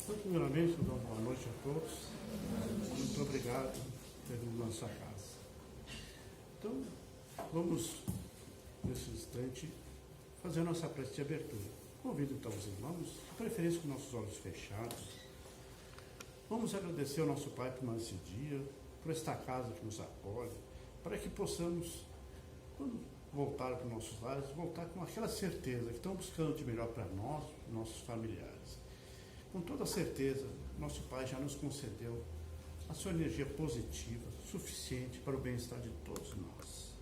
Então, primeiramente, eu dou boa noite a todos. Muito obrigado por ter vindo na nossa casa. Então, vamos, nesse instante, fazer a nossa prece de abertura. Convido então os irmãos, de preferência com nossos olhos fechados. Vamos agradecer ao nosso Pai por mais esse dia, por esta casa que nos acolhe, para que possamos, quando voltar para os nossos lares, voltar com aquela certeza que estão buscando de melhor para nós e nossos familiares. Com toda certeza, nosso Pai já nos concedeu a sua energia positiva, suficiente para o bem-estar de todos nós.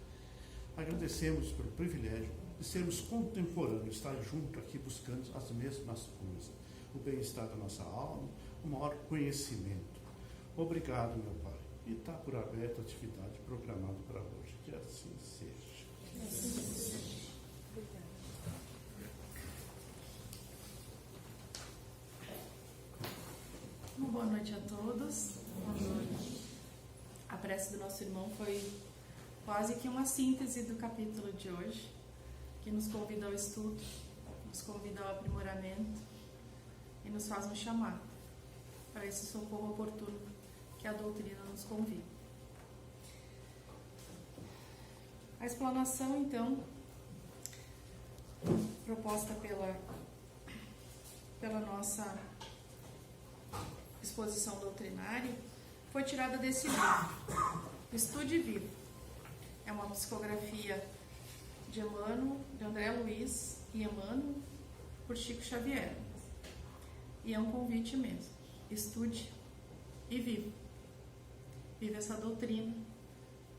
Agradecemos pelo privilégio de sermos contemporâneos, estar junto aqui buscando as mesmas coisas, o bem-estar da nossa alma, o maior conhecimento. Obrigado, meu Pai. E está por aberta a atividade programada para hoje. Que assim seja. Boa noite a todos. Boa noite. A prece do nosso irmão foi quase que uma síntese do capítulo de hoje, que nos convida ao estudo, nos convida ao aprimoramento e nos faz nos chamar para esse socorro oportuno que a doutrina nos convida. A explanação, então, proposta pela nossa exposição doutrinária, foi tirada desse livro, Estude Vivo. É uma psicografia de Emmanuel, de André Luiz e Emmanuel, por Chico Xavier. E é um convite mesmo, estude e viva. Viva essa doutrina,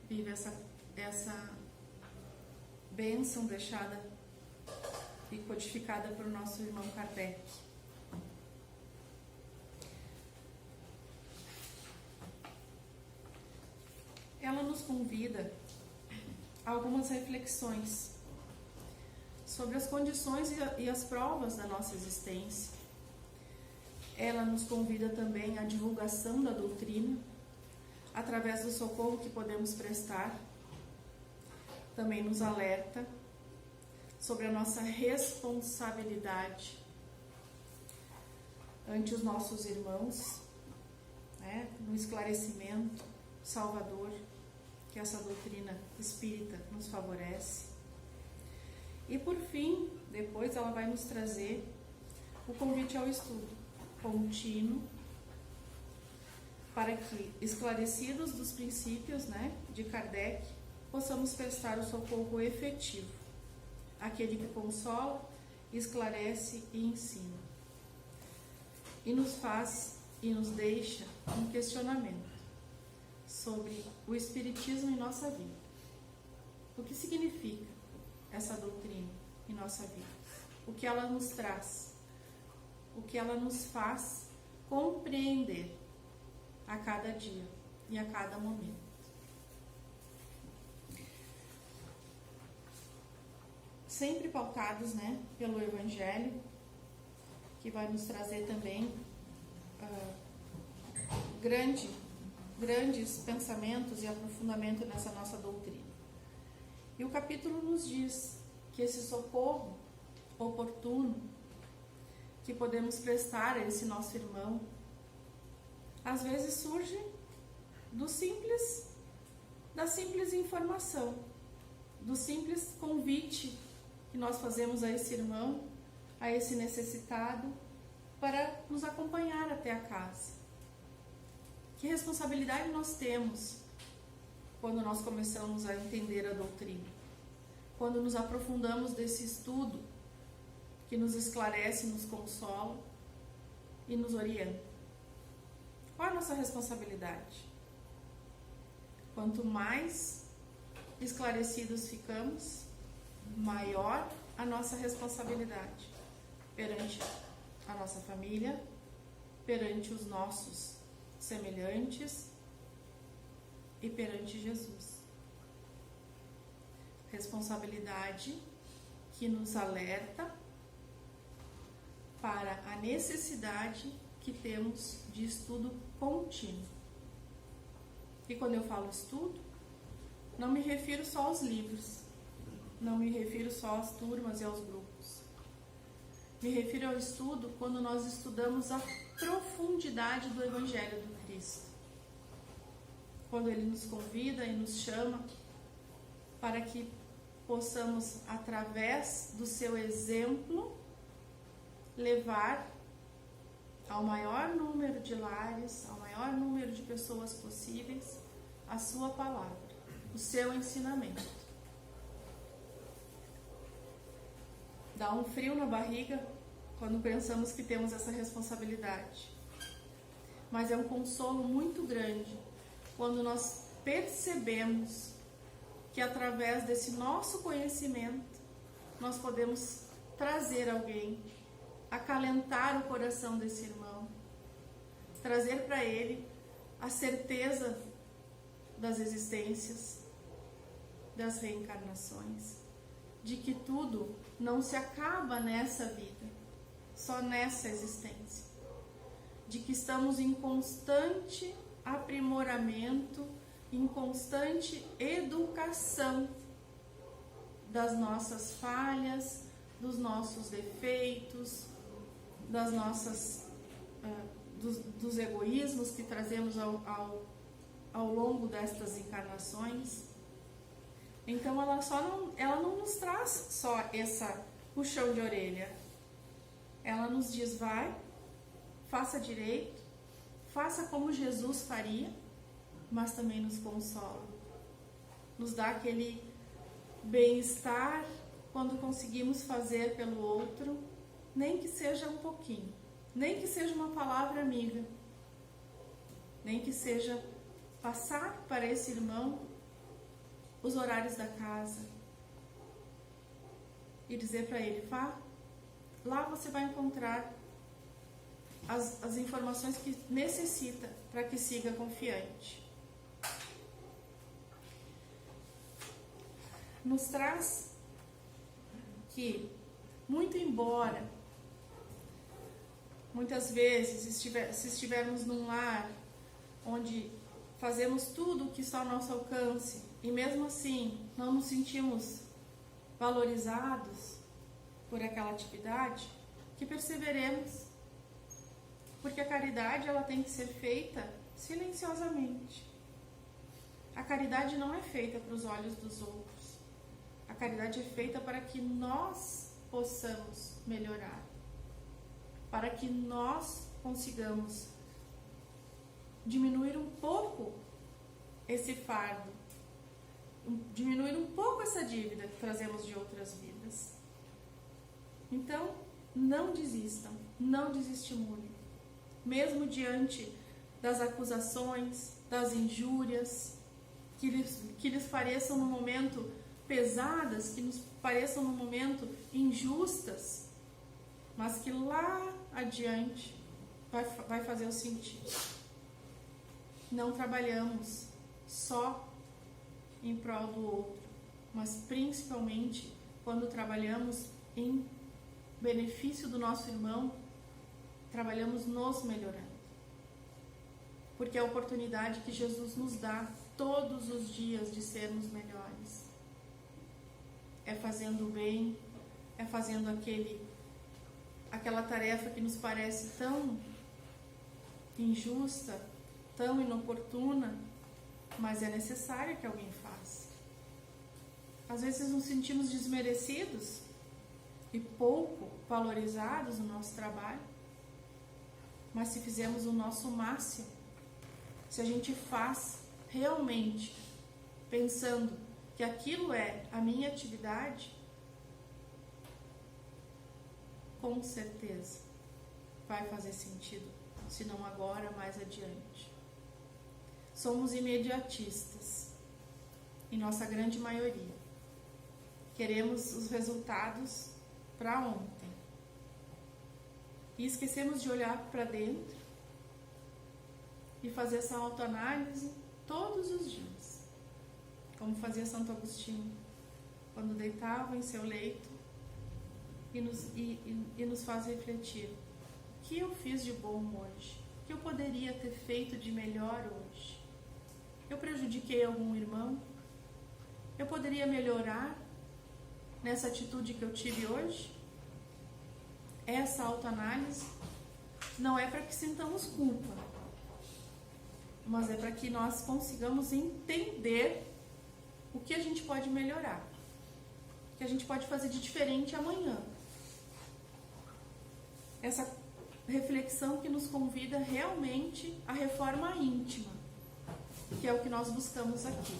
viva essa bênção deixada e codificada por nosso irmão Kardec. Ela nos convida a algumas reflexões sobre as condições e as provas da nossa existência. Ela nos convida também à divulgação da doutrina, através do socorro que podemos prestar. Também nos alerta sobre a nossa responsabilidade ante os nossos irmãos, no esclarecimento salvador que essa doutrina espírita nos favorece. E por fim, depois ela vai nos trazer o convite ao estudo contínuo, para que, esclarecidos dos princípios de Kardec, possamos prestar o socorro efetivo, aquele que consola, esclarece e ensina. E nos faz e nos deixa um questionamento sobre o Espiritismo em nossa vida. O que significa essa doutrina em nossa vida? O que ela nos traz? O que ela nos faz compreender a cada dia e a cada momento? Sempre pautados pelo Evangelho, que vai nos trazer também grandes pensamentos e aprofundamento nessa nossa doutrina. E o capítulo nos diz que esse socorro oportuno que podemos prestar a esse nosso irmão, às vezes surge da simples informação, do simples convite que nós fazemos a esse irmão, a esse necessitado, para nos acompanhar até a casa. Que responsabilidade nós temos quando nós começamos a entender a doutrina, quando nos aprofundamos desse estudo que nos esclarece, nos consola e nos orienta. Qual é a nossa responsabilidade? Quanto mais esclarecidos ficamos, maior a nossa responsabilidade perante a nossa família, perante os nossos semelhantes e perante Jesus. Responsabilidade que nos alerta para a necessidade que temos de estudo contínuo. E quando eu falo estudo, não me refiro só aos livros, não me refiro só às turmas e aos grupos. Me refiro ao estudo quando nós estudamos a profundidade do Evangelho do Cristo. Quando Ele nos convida e nos chama para que possamos, através do seu exemplo, levar ao maior número de lares, ao maior número de pessoas possíveis, a sua palavra, o seu ensinamento. Dá um frio na barriga quando pensamos que temos essa responsabilidade. Mas é um consolo muito grande quando nós percebemos que através desse nosso conhecimento nós podemos trazer alguém, acalentar o coração desse irmão, trazer para ele a certeza das existências, das reencarnações, de que tudo não se acaba nessa vida, só nessa existência, de que estamos em constante aprimoramento, em constante educação das nossas falhas, dos nossos defeitos, das nossas dos egoísmos que trazemos ao longo destas encarnações. Então ela não nos traz só essa puxão de orelha. Ela nos diz: vai, faça direito, faça como Jesus faria, mas também nos consola. Nos dá aquele bem-estar quando conseguimos fazer pelo outro, nem que seja um pouquinho, nem que seja uma palavra amiga, nem que seja passar para esse irmão os horários da casa e dizer para ele: vá, lá você vai encontrar as informações que necessita para que siga confiante. Nos traz que, muito embora muitas vezes se estivermos num lar onde fazemos tudo o que está ao nosso alcance e mesmo assim não nos sentimos valorizados por aquela atividade, que perseveremos, porque a caridade ela tem que ser feita silenciosamente. A caridade não é feita para os olhos dos outros. A caridade é feita para que nós possamos melhorar, para que nós consigamos diminuir um pouco esse fardo, diminuir um pouco essa dívida que trazemos de outras vidas. Então, não desistam, não desestimulem, mesmo diante das acusações, das injúrias, que lhes pareçam no momento pesadas, que nos pareçam no momento injustas, mas que lá adiante vai fazer o sentido. Não trabalhamos só em prol do outro, mas principalmente quando trabalhamos em benefício do nosso irmão, trabalhamos nos melhorando. Porque é a oportunidade que Jesus nos dá todos os dias de sermos melhores. É fazendo o bem, é fazendo aquela tarefa que nos parece tão injusta, tão inoportuna, mas é necessário que alguém faça. Às vezes nos sentimos desmerecidos e pouco valorizados no nosso trabalho, mas se fizermos o nosso máximo, se a gente faz realmente pensando que aquilo é a minha atividade, com certeza vai fazer sentido, se não agora, mais adiante. Somos imediatistas, em nossa grande maioria. Queremos os resultados para ontem. E esquecemos de olhar para dentro e fazer essa autoanálise todos os dias. Como fazia Santo Agostinho, quando deitava em seu leito e nos faz refletir: o que eu fiz de bom hoje? O que eu poderia ter feito de melhor hoje? Eu prejudiquei algum irmão? Eu poderia melhorar nessa atitude que eu tive hoje? essa autoanálise não é para que sintamos culpa, mas é para que nós consigamos entender o que a gente pode melhorar, o que a gente pode fazer de diferente amanhã. Essa reflexão que nos convida realmente à reforma íntima, que é o que nós buscamos aqui.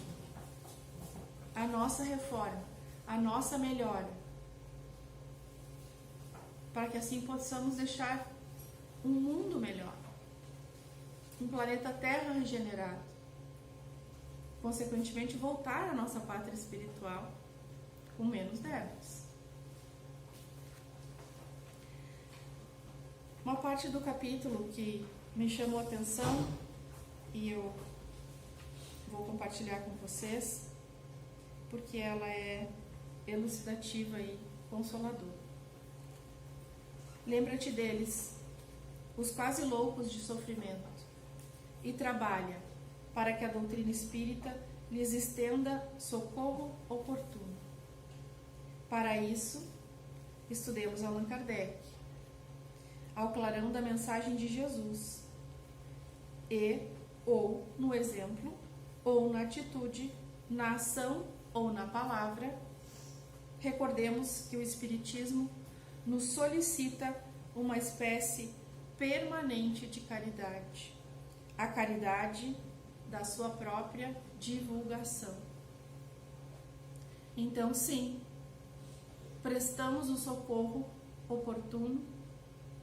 A nossa reforma, a nossa melhora, para que assim possamos deixar um mundo melhor, um planeta Terra regenerado, consequentemente voltar à nossa pátria espiritual com menos débitos. Uma parte do capítulo que me chamou a atenção e eu vou compartilhar com vocês, porque ela é elucidativa e consoladora. Lembra-te deles, os quase loucos de sofrimento, e trabalha para que a doutrina espírita lhes estenda socorro oportuno. Para isso, estudemos Allan Kardec, ao clarão da mensagem de Jesus, e, ou no exemplo, ou na atitude, na ação ou na palavra, recordemos que o Espiritismo nos solicita uma espécie permanente de caridade, a caridade da sua própria divulgação. Então, sim, prestamos o socorro oportuno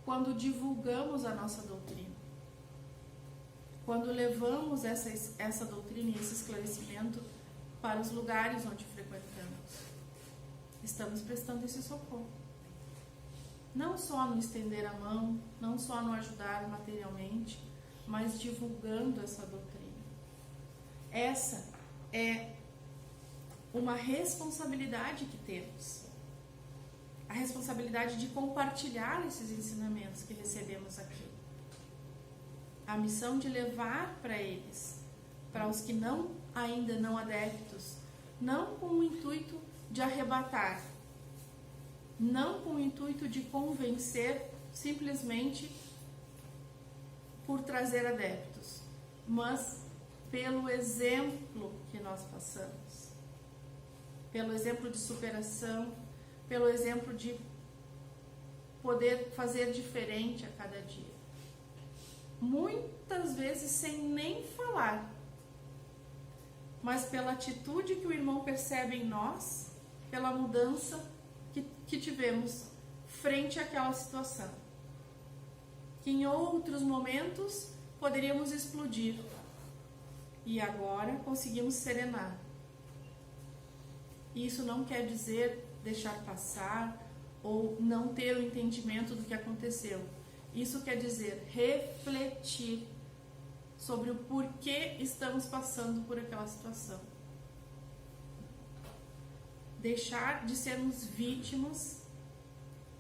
quando divulgamos a nossa doutrina, quando levamos essa doutrina e esse esclarecimento para os lugares onde frequentamos. Estamos prestando esse socorro. Não só no estender a mão, não só no ajudar materialmente, mas divulgando essa doutrina. Essa é uma responsabilidade que temos. A responsabilidade de compartilhar esses ensinamentos que recebemos aqui. A missão de levar para eles, para os que ainda não adeptos, não com o intuito de arrebatar, não com o intuito de convencer simplesmente por trazer adeptos, mas pelo exemplo que nós passamos, pelo exemplo de superação, pelo exemplo de poder fazer diferente a cada dia. Muitas vezes sem nem falar, mas pela atitude que o irmão percebe em nós, pela mudança que tivemos frente àquela situação, que em outros momentos poderíamos explodir e agora conseguimos serenar. Isso não quer dizer deixar passar ou não ter o entendimento do que aconteceu. Isso quer dizer refletir sobre o porquê estamos passando por aquela situação. Deixar de sermos vítimas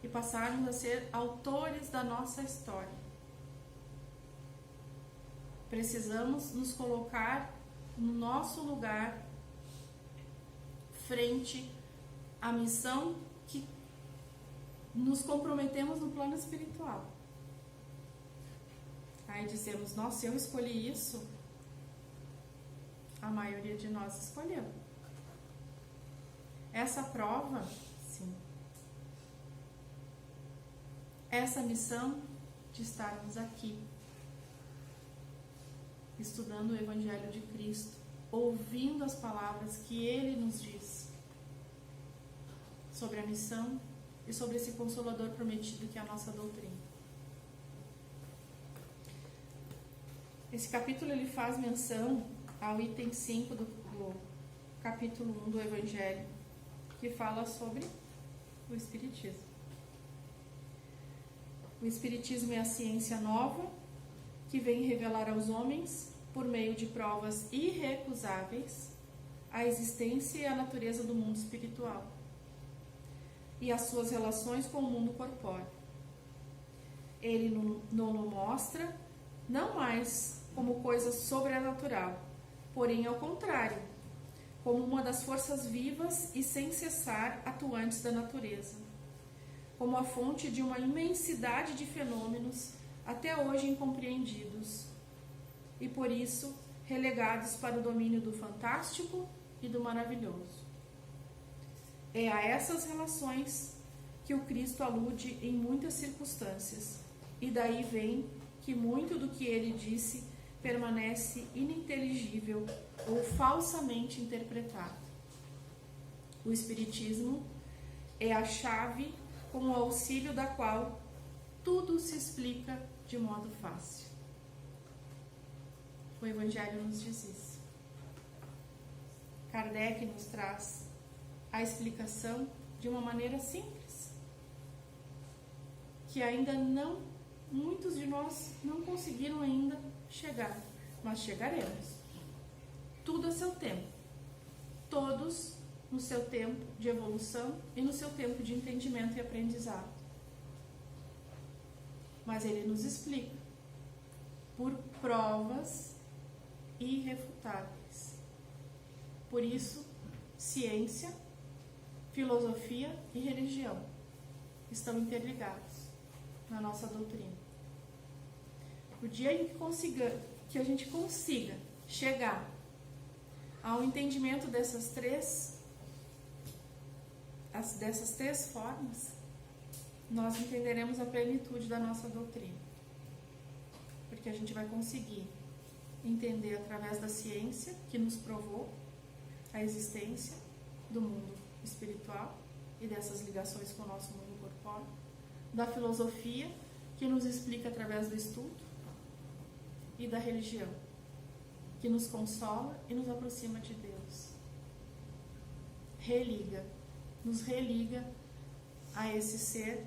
e passarmos a ser autores da nossa história. Precisamos nos colocar no nosso lugar frente à missão que nos comprometemos no plano espiritual. Aí dizemos, nossa, eu escolhi isso? A maioria de nós escolheu. Essa prova, sim. Essa missão de estarmos aqui, estudando o Evangelho de Cristo, ouvindo as palavras que Ele nos diz sobre a missão e sobre esse Consolador prometido que é a nossa doutrina. Esse capítulo ele faz menção ao item 5 do capítulo 1 do Evangelho, que fala sobre o Espiritismo. O Espiritismo é a ciência nova que vem revelar aos homens, por meio de provas irrecusáveis, a existência e a natureza do mundo espiritual e as suas relações com o mundo corpóreo. Ele nos mostra não mais como coisa sobrenatural, porém ao contrário, como uma das forças vivas e sem cessar atuantes da natureza, como a fonte de uma imensidade de fenômenos até hoje incompreendidos e, por isso, relegados para o domínio do fantástico e do maravilhoso. É a essas relações que o Cristo alude em muitas circunstâncias, e daí vem que muito do que ele disse permanece ininteligível ou falsamente interpretado. O Espiritismo é a chave com o auxílio da qual tudo se explica de modo fácil. O Evangelho nos diz isso. Kardec nos traz a explicação de uma maneira simples, que ainda não, muitos de nós não conseguiram ainda chegar, mas chegaremos. Tudo a seu tempo. Todos no seu tempo de evolução e no seu tempo de entendimento e aprendizado. Mas ele nos explica por provas irrefutáveis. Por isso, ciência, filosofia e religião estão interligados na nossa doutrina. O dia em que a gente consiga chegar ao entendimento dessas três formas, nós entenderemos a plenitude da nossa doutrina. Porque a gente vai conseguir entender através da ciência, que nos provou a existência do mundo espiritual e dessas ligações com o nosso mundo corpóreo, da filosofia, que nos explica através do estudo, e da religião, que nos consola e nos aproxima de Deus. Nos religa a esse ser,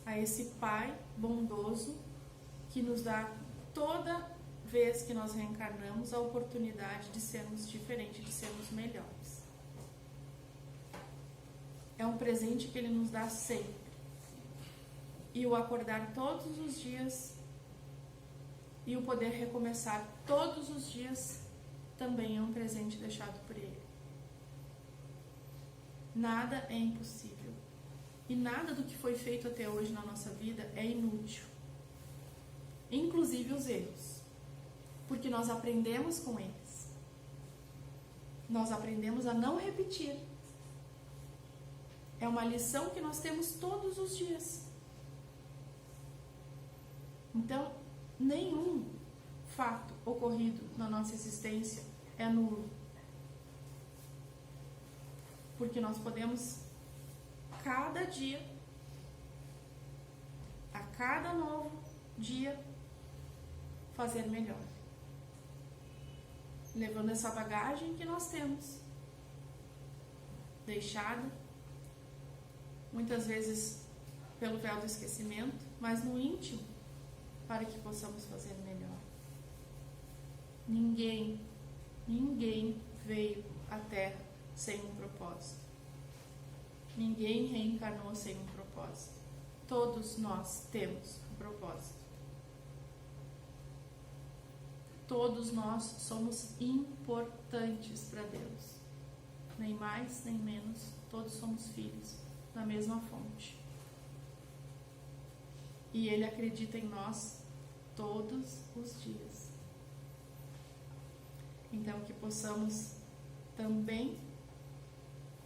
a esse Pai bondoso, que nos dá toda vez que nós reencarnamos a oportunidade de sermos diferentes, de sermos melhores. É um presente que Ele nos dá sempre. E o acordar todos os dias e o poder recomeçar todos os dias também é um presente deixado por Ele. Nada é impossível. E nada do que foi feito até hoje na nossa vida é inútil. Inclusive os erros. Porque nós aprendemos com eles. Nós aprendemos a não repetir. É uma lição que nós temos todos os dias. Então, nenhum fato ocorrido na nossa existência é nulo. Porque nós podemos, cada dia, a cada novo dia, fazer melhor. Levando essa bagagem que nós temos, deixada, muitas vezes pelo véu do esquecimento, mas no íntimo, para que possamos fazer melhor. Ninguém veio à Terra sem um propósito. Ninguém reencarnou sem um propósito. Todos nós temos um propósito. Todos nós somos importantes para Deus. Nem mais, nem menos. Todos somos filhos da mesma fonte. E Ele acredita em nós todos os dias. Então, que possamos também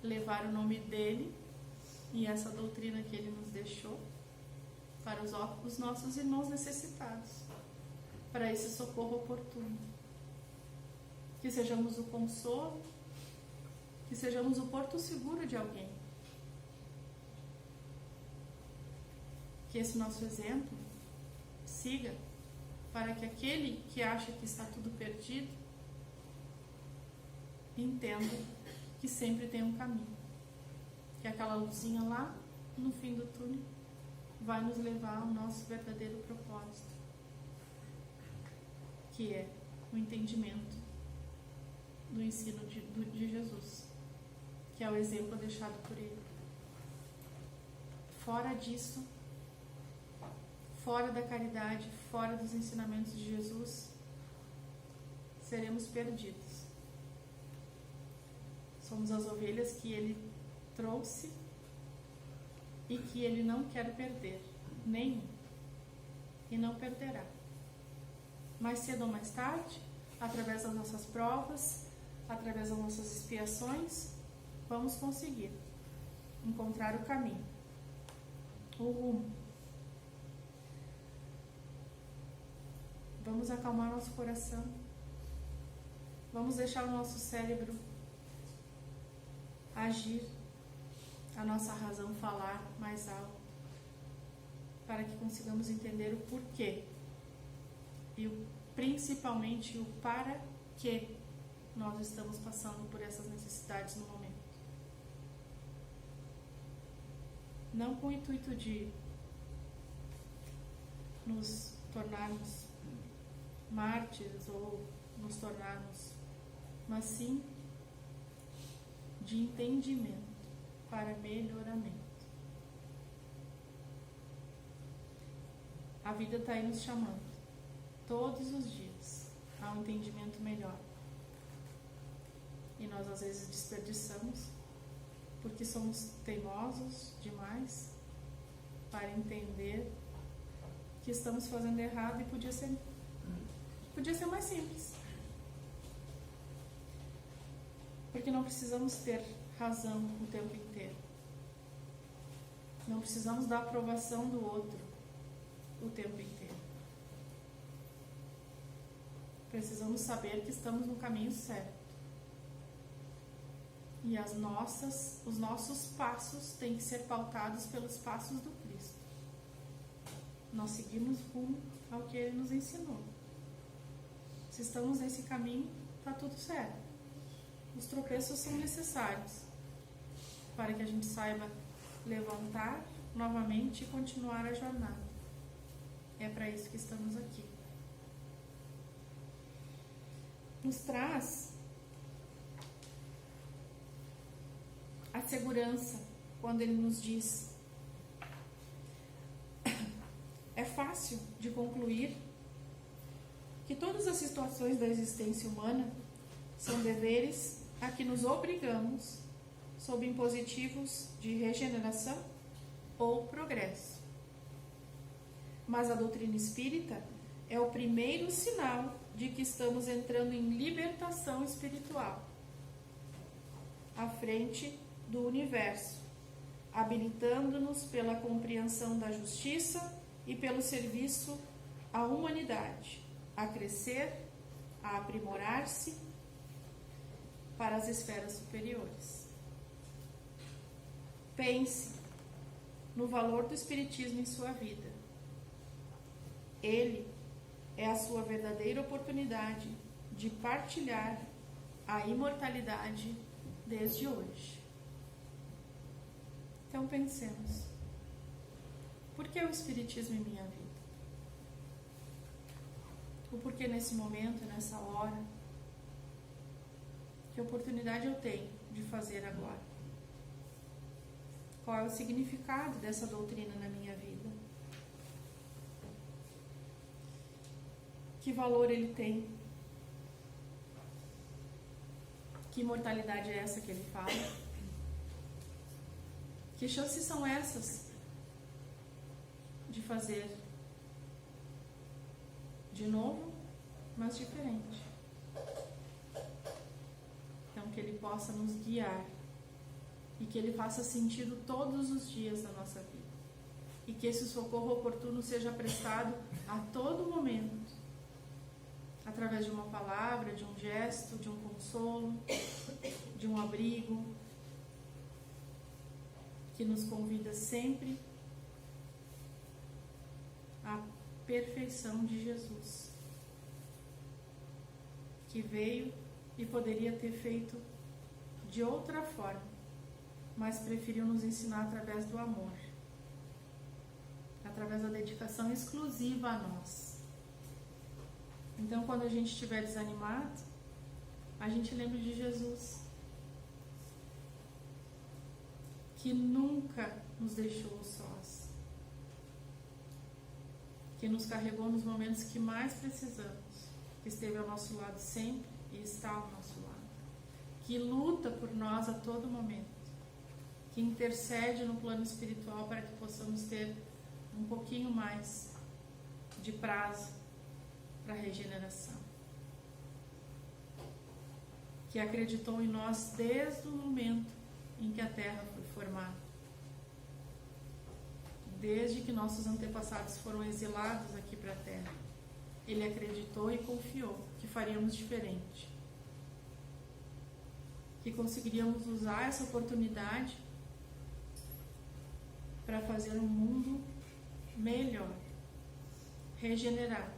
levar o nome dEle e essa doutrina que Ele nos deixou para os nossos irmãos necessitados, para esse socorro oportuno. Que sejamos o consolo, que sejamos o porto seguro de alguém. Que esse nosso exemplo siga para que aquele que acha que está tudo perdido entenda que sempre tem um caminho, que aquela luzinha lá no fim do túnel vai nos levar ao nosso verdadeiro propósito, que é o entendimento do ensino de Jesus, que é o exemplo deixado por Ele. Fora disso, fora da caridade, fora dos ensinamentos de Jesus, seremos perdidos. Somos as ovelhas que Ele trouxe e que Ele não quer perder nenhum, e não perderá. Mais cedo ou mais tarde, através das nossas provas, através das nossas expiações, vamos conseguir encontrar o caminho, o rumo. Vamos acalmar nosso coração. Vamos deixar o nosso cérebro agir, a nossa razão falar mais alto, para que consigamos entender o porquê e principalmente o para que nós estamos passando por essas necessidades no momento. Não com o intuito de nos tornarmos mártires ou nos tornarmos, mas sim de entendimento para melhoramento. A vida está aí nos chamando todos os dias a um entendimento melhor. E nós às vezes desperdiçamos porque somos teimosos demais para entender que estamos fazendo errado e podia ser mais simples. Porque não precisamos ter razão o tempo inteiro. Não precisamos da aprovação do outro o tempo inteiro. Precisamos saber que estamos no caminho certo. E os nossos passos têm que ser pautados pelos passos do Cristo. Nós seguimos rumo ao que Ele nos ensinou. Se estamos nesse caminho, está tudo certo. Os tropeços são necessários para que a gente saiba levantar novamente e continuar a jornada. É para isso que estamos aqui. Nos traz a segurança quando Ele nos diz: é fácil de concluir que todas as situações da existência humana são deveres a que nos obrigamos sob impositivos de regeneração ou progresso. Mas a doutrina espírita é o primeiro sinal de que estamos entrando em libertação espiritual, à frente do universo, habilitando-nos pela compreensão da justiça e pelo serviço à humanidade, a crescer, a aprimorar-se para as esferas superiores. Pense no valor do Espiritismo em sua vida. Ele é a sua verdadeira oportunidade de partilhar a imortalidade desde hoje. Então pensemos: por que o Espiritismo em minha vida? O porquê nesse momento, nessa hora? Que oportunidade eu tenho de fazer agora? Qual é o significado dessa doutrina na minha vida? Que valor ele tem? Que imortalidade é essa que ele fala? Que chances são essas de fazer de novo, mas diferente? Então, que Ele possa nos guiar e que Ele faça sentido todos os dias da nossa vida. E que esse socorro oportuno seja prestado a todo momento, através de uma palavra, de um gesto, de um consolo, de um abrigo, que nos convida sempre à perfeição de Jesus, que veio e poderia ter feito de outra forma, mas preferiu nos ensinar através do amor, através da dedicação exclusiva a nós. Então, quando a gente estiver desanimado, a gente lembra de Jesus, que nunca nos deixou sós, que nos carregou nos momentos que mais precisamos, que esteve ao nosso lado sempre e está ao nosso lado, que luta por nós a todo momento, que intercede no plano espiritual para que possamos ter um pouquinho mais de prazo para a regeneração. Que acreditou em nós desde o momento em que a Terra foi formada. Desde que nossos antepassados foram exilados aqui para a Terra. Ele acreditou e confiou que faríamos diferente. Que conseguiríamos usar essa oportunidade para fazer um mundo melhor, regenerado.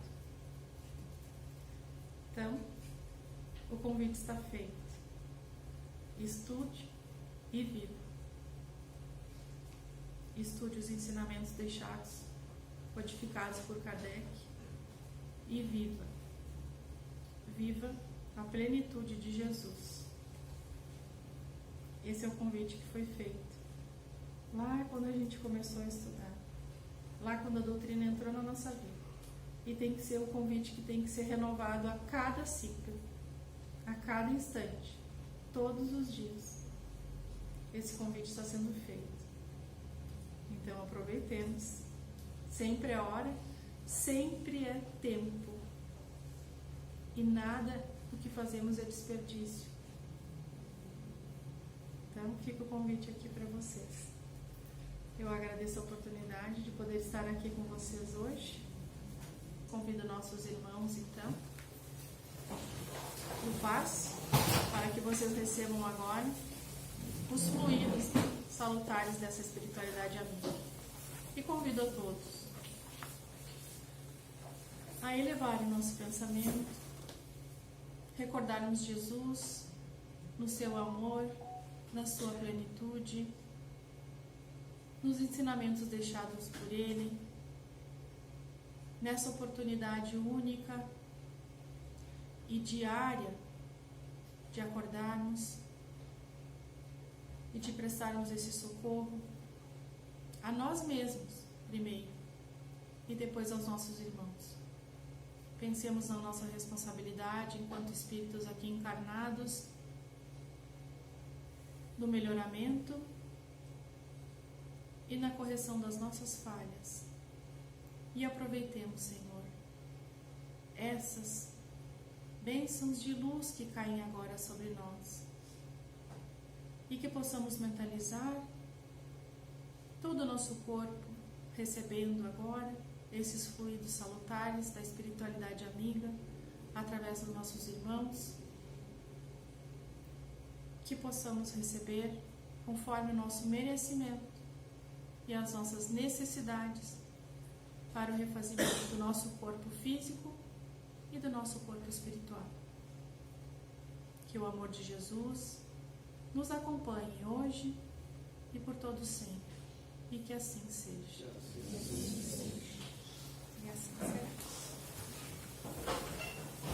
Então, o convite está feito. Estude e viva. Estude os ensinamentos deixados, codificados por Kardec, e viva. Viva a plenitude de Jesus. Esse é o convite que foi feito lá quando a gente começou a estudar, lá quando a doutrina entrou na nossa vida. E tem que ser o convite que tem que ser renovado a cada ciclo, a cada instante, todos os dias. Esse convite está sendo feito. Então aproveitemos. Sempre é hora, sempre é tempo. E nada do que fazemos é desperdício. Então fica o convite aqui para vocês. Eu agradeço a oportunidade de poder estar aqui com vocês hoje. Convido nossos irmãos, então, no passe, para que vocês recebam agora os fluidos salutares dessa espiritualidade amiga. E convido a todos a elevarem nosso pensamento, recordarmos Jesus no seu amor, na sua plenitude, nos ensinamentos deixados por Ele, nessa oportunidade única e diária de acordarmos e de prestarmos esse socorro a nós mesmos primeiro e depois aos nossos irmãos. Pensemos na nossa responsabilidade enquanto espíritos aqui encarnados, no melhoramento e na correção das nossas falhas. E aproveitemos, Senhor, essas bênçãos de luz que caem agora sobre nós. E que possamos mentalizar todo o nosso corpo recebendo agora esses fluidos salutares da espiritualidade amiga através dos nossos irmãos. Que possamos receber conforme o nosso merecimento e as nossas necessidades para o refazimento do nosso corpo físico e do nosso corpo espiritual. Que o amor de Jesus nos acompanhe hoje e por todo sempre, e que assim seja.